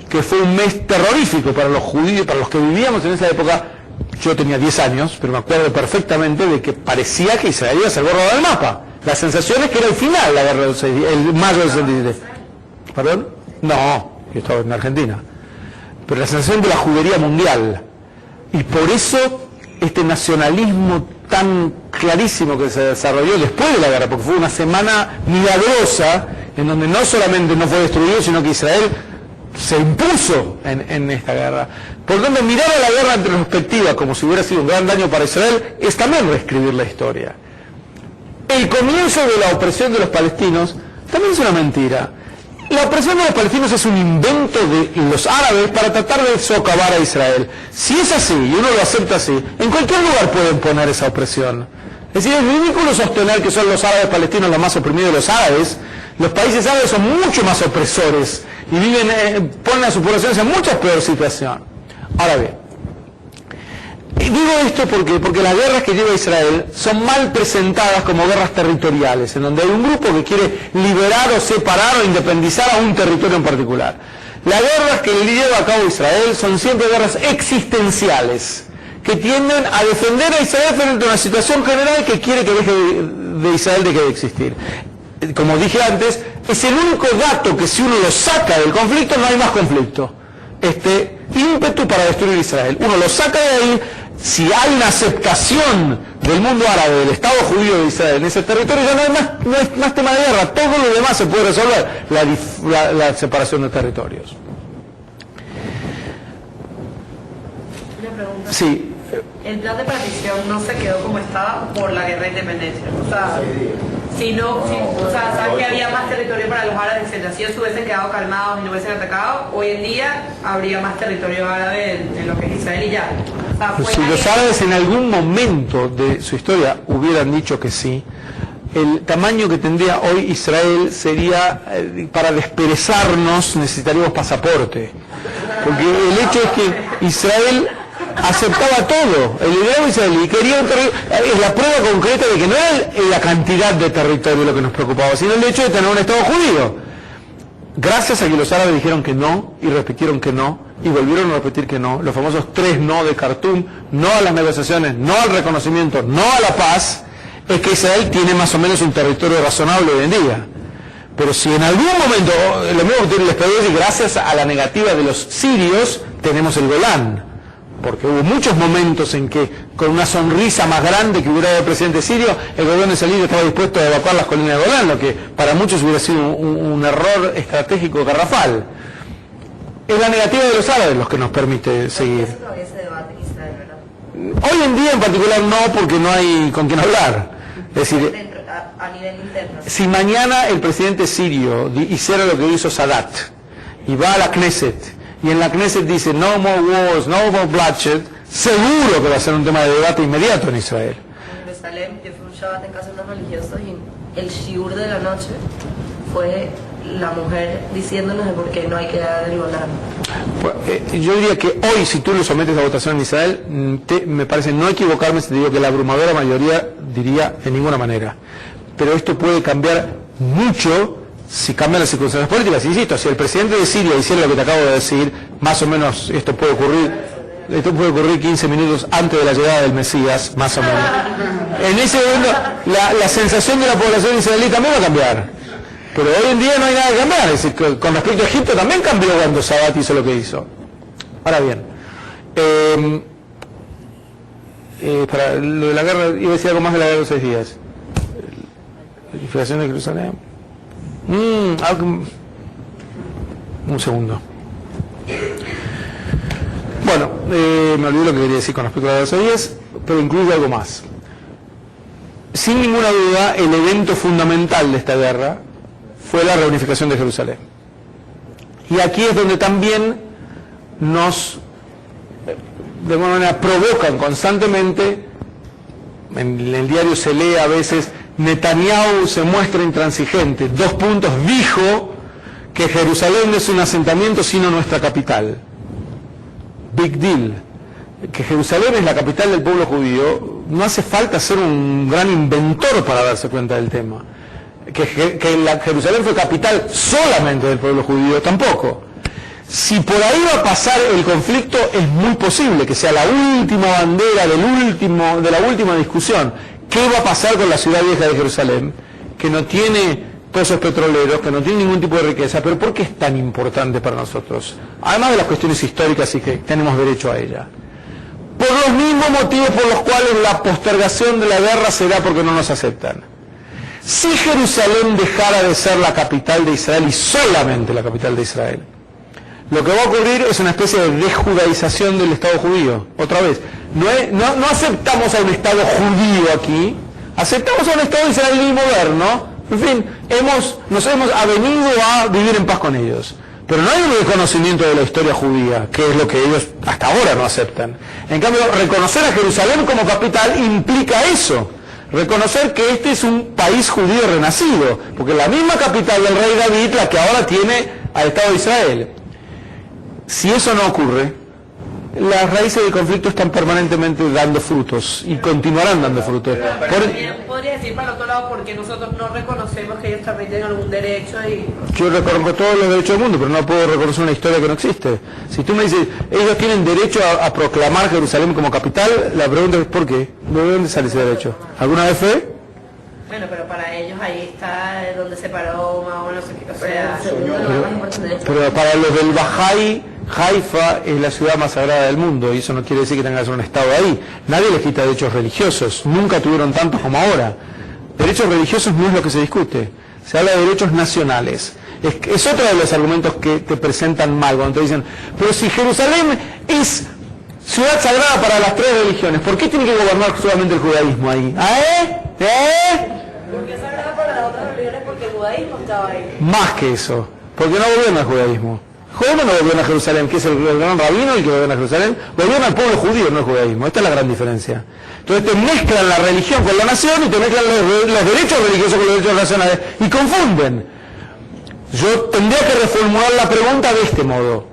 que fue un mes terrorífico para los judíos, para los que vivíamos en esa época. Yo tenía 10 años, pero me acuerdo perfectamente de que parecía que Israel iba a ser borrado del mapa. La sensación es que era el final la guerra de los 6 días, el mayo del 67. ¿Perdón? No, yo estaba en Argentina. Pero la sensación de la judería mundial. Y por eso este nacionalismo tan clarísimo que se desarrolló después de la guerra, porque fue una semana milagrosa en donde no solamente no fue destruido, sino que Israel se impuso en esta guerra. Por lo tanto, mirar a la guerra en retrospectiva como si hubiera sido un gran daño para Israel es también reescribir la historia. El comienzo de la opresión de los palestinos también es una mentira. La opresión de los palestinos es un invento de los árabes para tratar de socavar a Israel. Si es así, y uno lo acepta así, en cualquier lugar pueden poner esa opresión. Es decir, es ridículo sostener que son los árabes palestinos los más oprimidos de los árabes. Los países árabes son mucho más opresores y ponen a sus poblaciones en mucha peor situación. Ahora bien, digo esto porque las guerras que lleva Israel son mal presentadas como guerras territoriales, en donde hay un grupo que quiere liberar o separar o independizar a un territorio en particular. Las guerras que lleva a cabo Israel son siempre guerras existenciales, que tienden a defender a Israel frente a una situación general que quiere que Israel deje de existir. Como dije antes, es el único dato que si uno lo saca del conflicto no hay más conflicto. Este ímpetu para destruir Israel. Uno lo saca de ahí, si hay una aceptación del mundo árabe, del Estado judío de Israel en ese territorio, ya no hay más tema de guerra, todo lo demás se puede resolver, la separación de territorios. Una pregunta. Sí. El plan de partición no se quedó como estaba por la guerra de independencia. O sea, sabes que había más territorio para los árabes, etc. Si ellos hubiesen quedado calmados y no hubiesen atacado, hoy en día habría más territorio árabe en lo que es Israel y ya. O sea, si los árabes en algún momento de su historia hubieran dicho que sí, el tamaño que tendría hoy Israel sería, para desperezarnos necesitaríamos pasaporte. Porque el hecho es que Israel aceptaba todo, el liderazgo israelí quería un territorio, es la prueba concreta de que no era la cantidad de territorio lo que nos preocupaba, sino el hecho de tener un Estado judío. Gracias a que los árabes dijeron que no, y repitieron que no, y volvieron a repetir que no, los famosos 3 no de Khartoum, no a las negociaciones, no al reconocimiento, no a la paz, es que Israel tiene más o menos un territorio razonable hoy en día. Pero si en algún momento, lo mismo que les puedo decir, gracias a la negativa de los sirios, tenemos el Golán. Porque hubo muchos momentos en que, con una sonrisa más grande que hubiera dado el presidente sirio, el gobierno israelí estaba dispuesto a evacuar las colinas de Golán, lo que para muchos hubiera sido un error estratégico garrafal. Es la negativa de los árabes los que nos permite seguir. Eso todavía se debate en Israel, ¿verdad? Hoy en día en particular no, porque no hay con quién hablar. Es decir, a nivel interno. si mañana el presidente sirio hiciera lo que hizo Sadat, y va a la Knesset, y en la Knesset dice no more wars, no more bloodshed, seguro que va a ser un tema de debate inmediato en Israel. En Jerusalén, yo fui un Shabbat en casa de unos religiosos y el shiur de la noche fue la mujer diciéndonos de por qué no hay que dar el Golán. Yo diría que hoy, si tú lo sometes a votación en Israel, me parece no equivocarme si te digo que la abrumadora mayoría diría de ninguna manera. Pero esto puede cambiar mucho si cambian las circunstancias políticas. Insisto, si el presidente de Siria hiciera lo que te acabo de decir, más o menos esto puede ocurrir 15 minutos antes de la llegada del Mesías, más o menos. En ese momento, la sensación de la población israelí también va a cambiar. Pero hoy en día no hay nada que cambiar. Es decir, con respecto a Egipto también cambió cuando Sadat hizo lo que hizo. Ahora bien, para lo de la guerra, iba a decir algo más de la guerra de los 6 días. La inflación de Jerusalén. Un segundo. Bueno, me olvidé lo que quería decir con respecto a la guerra de los 6 días, pero incluye algo más. Sin ninguna duda, el evento fundamental de esta guerra fue la reunificación de Jerusalén. Y aquí es donde también nos, de alguna manera, provocan constantemente, en el diario se lee a veces, Netanyahu se muestra intransigente, 2 puntos, dijo que Jerusalén no es un asentamiento sino nuestra capital. Big deal. Que Jerusalén es la capital del pueblo judío, no hace falta ser un gran inventor para darse cuenta del tema. Que Jerusalén fue capital solamente del pueblo judío, tampoco. Si por ahí va a pasar el conflicto, es muy posible que sea la última bandera de la última discusión. ¿Qué va a pasar con la ciudad vieja de Jerusalén? Que no tiene pozos petroleros, que no tiene ningún tipo de riqueza, pero ¿por qué es tan importante para nosotros? Además de las cuestiones históricas y que tenemos derecho a ella. Por los mismos motivos por los cuales la postergación de la guerra se da porque no nos aceptan. Si Jerusalén dejara de ser la capital de Israel y solamente la capital de Israel, Lo que va a ocurrir es una especie de desjudaización del Estado judío. Otra vez, no aceptamos a un Estado judío aquí, aceptamos a un Estado israelí moderno. En fin, nos hemos avenido a vivir en paz con ellos. Pero no hay un reconocimiento de la historia judía, que es lo que ellos hasta ahora no aceptan. En cambio, reconocer a Jerusalén como capital implica eso. Reconocer que este es un país judío renacido, porque la misma capital del rey David, la que ahora tiene al Estado de Israel. Si eso no ocurre, las raíces del conflicto están permanentemente dando frutos y continuarán dando frutos. También podría decir para el otro lado porque nosotros no reconocemos que ellos también tienen algún derecho y... Yo reconozco todos los derechos del mundo, pero no puedo reconocer una historia que no existe. Si tú me dices, ellos tienen derecho a proclamar Jerusalén como capital, la pregunta es ¿por qué? ¿De dónde sale ese derecho? ¿Alguna vez fue? Bueno, pero para ellos ahí está donde se paró más o menos, o sea... Pero para los del Bahá'í, Haifa es la ciudad más sagrada del mundo y eso no quiere decir que tengan que ser un Estado ahí. Nadie les quita derechos religiosos, nunca tuvieron tantos como ahora. Derechos religiosos no es lo que se discute, se habla de derechos nacionales. Es otro de los argumentos que te presentan mal cuando te dicen, pero si Jerusalén es ciudad sagrada para las tres religiones, ¿por qué tiene que gobernar solamente el judaísmo ahí? Porque es sagrada para las otras religiones porque el judaísmo estaba ahí. Más que eso, porque no gobierna el judaísmo. El judaísmo no gobierna Jerusalén, que es el gran rabino el que gobierna Jerusalén, gobierna el pueblo judío, no el judaísmo. Esta es la gran diferencia. Entonces te mezclan la religión con la nación y te mezclan los derechos religiosos con los derechos nacionales y confunden. Yo tendría que reformular la pregunta de este modo.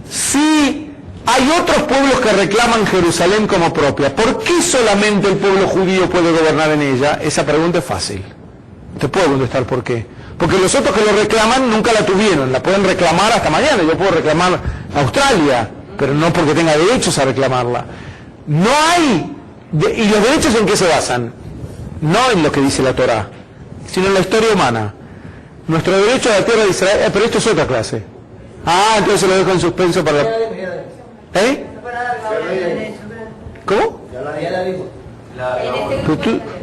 Si hay otros pueblos que reclaman Jerusalén como propia, ¿por qué solamente el pueblo judío puede gobernar en ella? Esa pregunta es fácil. Te puedo contestar por qué. Porque los otros que lo reclaman nunca la tuvieron, la pueden reclamar hasta mañana. Yo puedo reclamar Australia, pero no porque tenga derechos a reclamarla. No hay, ¿y los derechos en qué se basan? No en lo que dice la Torá, sino en la historia humana. Nuestro derecho a la tierra de Israel, pero esto es otra clase. Entonces lo dejo en suspenso para la... ¿Cómo? Ya la dijo.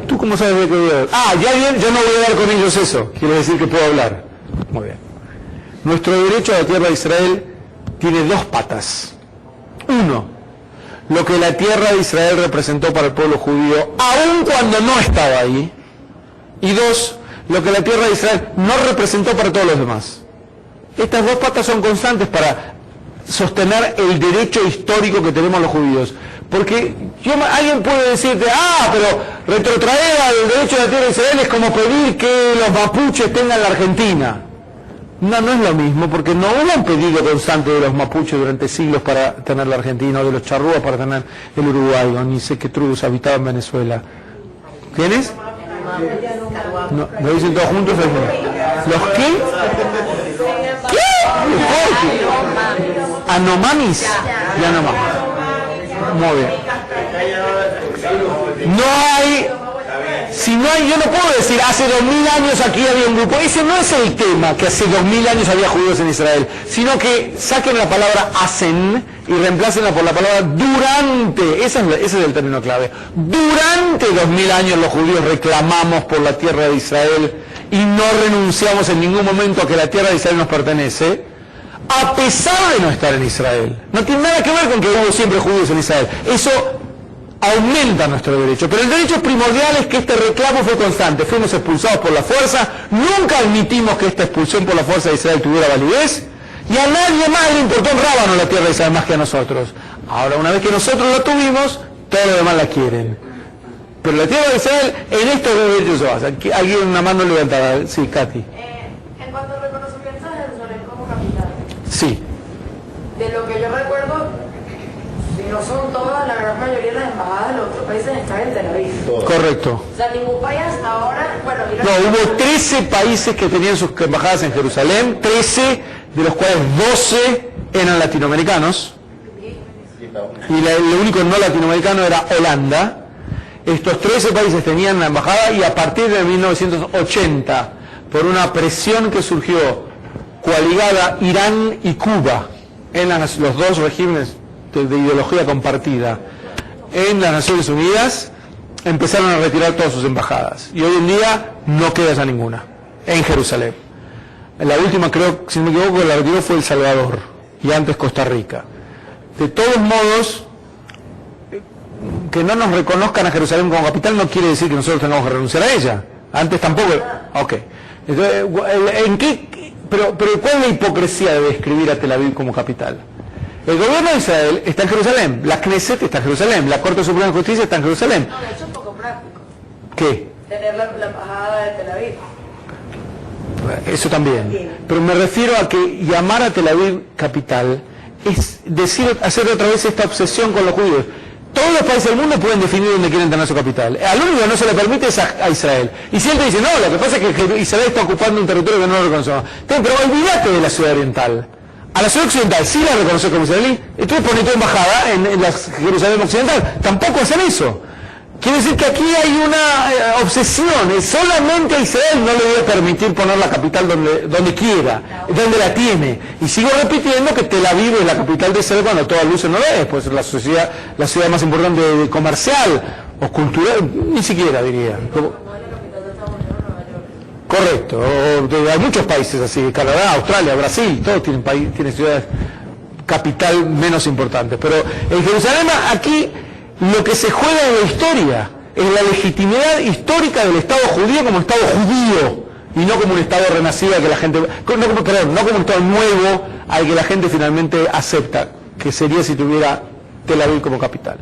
¿Tú cómo sabes de qué voy a hablar? Ya bien, yo no voy a hablar con ellos eso. Quiere decir que puedo hablar. Muy bien. Nuestro derecho a la tierra de Israel tiene dos patas. Uno, lo que la tierra de Israel representó para el pueblo judío, aun cuando no estaba ahí. Y dos, lo que la tierra de Israel no representó para todos los demás. Estas dos patas son constantes para sostener el derecho histórico que tenemos los judíos. Porque alguien puede decirte, pero retrotraer al derecho de la tierra de Israel es como pedir que los mapuches tengan la Argentina. No es lo mismo, porque no hubo un pedido constante de los mapuches durante siglos para tener la Argentina, o de los charrúas para tener el Uruguay, o ni sé qué tribus habitaban en Venezuela. ¿Quiénes? No, ¿lo dicen todos juntos? ¿Los qué? ¿Qué? ¿Anomamis? Yanomamis. Muy bien. Yo no puedo decir, hace 2000 años aquí había un grupo. Ese no es el tema, que hace 2000 años había judíos en Israel, sino que saquen la palabra hacen y reemplácenla por la palabra durante. Ese es el término clave. Durante 2000 años los judíos reclamamos por la tierra de Israel y no renunciamos en ningún momento a que la tierra de Israel nos pertenece, a pesar de no estar en Israel. No tiene nada que ver con que hubo siempre judíos en Israel. Eso aumenta nuestro derecho. Pero el derecho primordial es que este reclamo fue constante. Fuimos expulsados por la fuerza, nunca admitimos que esta expulsión por la fuerza de Israel tuviera validez, y a nadie más le importó un rábano la tierra de Israel más que a nosotros. Ahora, una vez que nosotros la tuvimos, todos los demás la quieren. Pero la tierra de Israel, en estos dos derechos se basa. Alguien una mano levantada. Sí, Katy. En cuanto al reconocimiento de Jerusalén como capital. Sí. De lo que yo recuerdo, si no son todas, la gran mayoría de las embajadas de los otros países están en Tel Aviv. Correcto. O sea, ningún país hasta ahora, No, hubo 13 países que tenían sus embajadas en Jerusalén, 13, de los cuales 12 eran latinoamericanos, y el único no latinoamericano era Holanda. Estos 13 países tenían la embajada, y a partir de 1980, por una presión que surgió coaligada Irán y Cuba, en los dos regímenes de ideología compartida en las Naciones Unidas, empezaron a retirar todas sus embajadas. Y hoy en día no queda ya ninguna en Jerusalén. La última, creo, si no me equivoco, la retiró fue El Salvador. y antes Costa Rica. De todos modos, que no nos reconozcan a Jerusalén como capital no quiere decir que nosotros tengamos que renunciar a ella. Antes tampoco. Ok. Entonces, pero ¿cuál es la hipocresía de describir a Tel Aviv como capital? El gobierno de Israel está en Jerusalén, la Knesset está en Jerusalén, la Corte Suprema de Justicia está en Jerusalén. No, de hecho es poco práctico. ¿Qué? Tener la embajada de Tel Aviv. Eso también. Pero me refiero a que llamar a Tel Aviv capital es hacer otra vez esta obsesión con los judíos. Todos los países del mundo pueden definir dónde quieren tener su capital. Al único que no se le permite es a Israel. Y si él te dice, no, lo que pasa es que Israel está ocupando un territorio que no lo reconocemos. Pero olvídate de la ciudad oriental. A la ciudad occidental sí la reconoce como israelí. Entonces pone tu embajada en la Jerusalén occidental. Tampoco hacen eso. Quiere decir que aquí hay una obsesión. Solamente a Israel no le debe permitir poner la capital donde quiera, donde la tiene. Y sigo repitiendo que Tel Aviv es la capital de Israel cuando toda luces no es. Pues la ciudad más importante comercial o cultural, ni siquiera diría. Correcto. Hay muchos países así, Canadá, Australia, Brasil, todos tienen ciudades capital menos importantes. Pero en Jerusalén aquí lo que se juega en la historia es la legitimidad histórica del Estado judío como Estado judío y no como un Estado renacido al que la gente, no como un Estado nuevo al que la gente finalmente acepta, que sería si tuviera Tel Aviv como capital.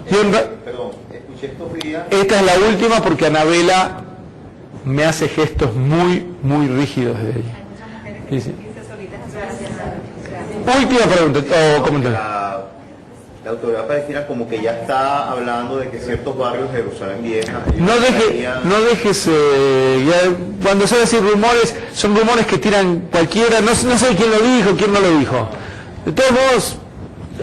Perdón, escuché estos días. Esta es la última porque Anabela me hace gestos muy, muy rígidos de ella. Sí. Última pregunta o comentario. La autoridad palestina como que ya está hablando de que ciertos barrios de Jerusalén Vieja... No dejes, cuando se decir rumores, son rumores que tiran cualquiera, no sé quién lo dijo, quién no lo dijo. De todos modos,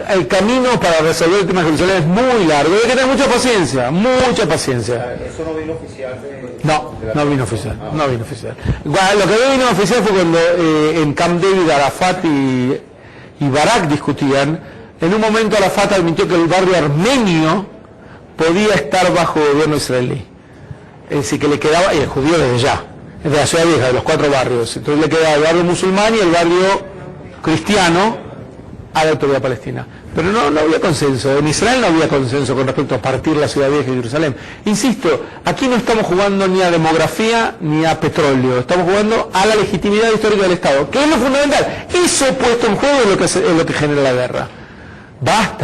el camino para resolver el tema de Jerusalén es muy largo, hay que tener mucha paciencia, mucha paciencia. ¿Eso no vino oficial de...? No vino oficial, no vino oficial. Lo que vino oficial fue cuando en Camp David, Arafat y Barak discutían. En un momento Arafat admitió que el barrio armenio podía estar bajo gobierno israelí. Es decir, que le quedaba, y el judío desde ya, desde la ciudad vieja, de los 4 barrios. Entonces le quedaba el barrio musulmán y el barrio cristiano a la autoridad palestina. Pero no había consenso, en Israel no había consenso con respecto a partir la ciudad vieja de Jerusalén. Insisto, aquí no estamos jugando ni a demografía ni a petróleo, estamos jugando a la legitimidad histórica del Estado, que es lo fundamental. Eso puesto en juego es lo que genera la guerra. Basta.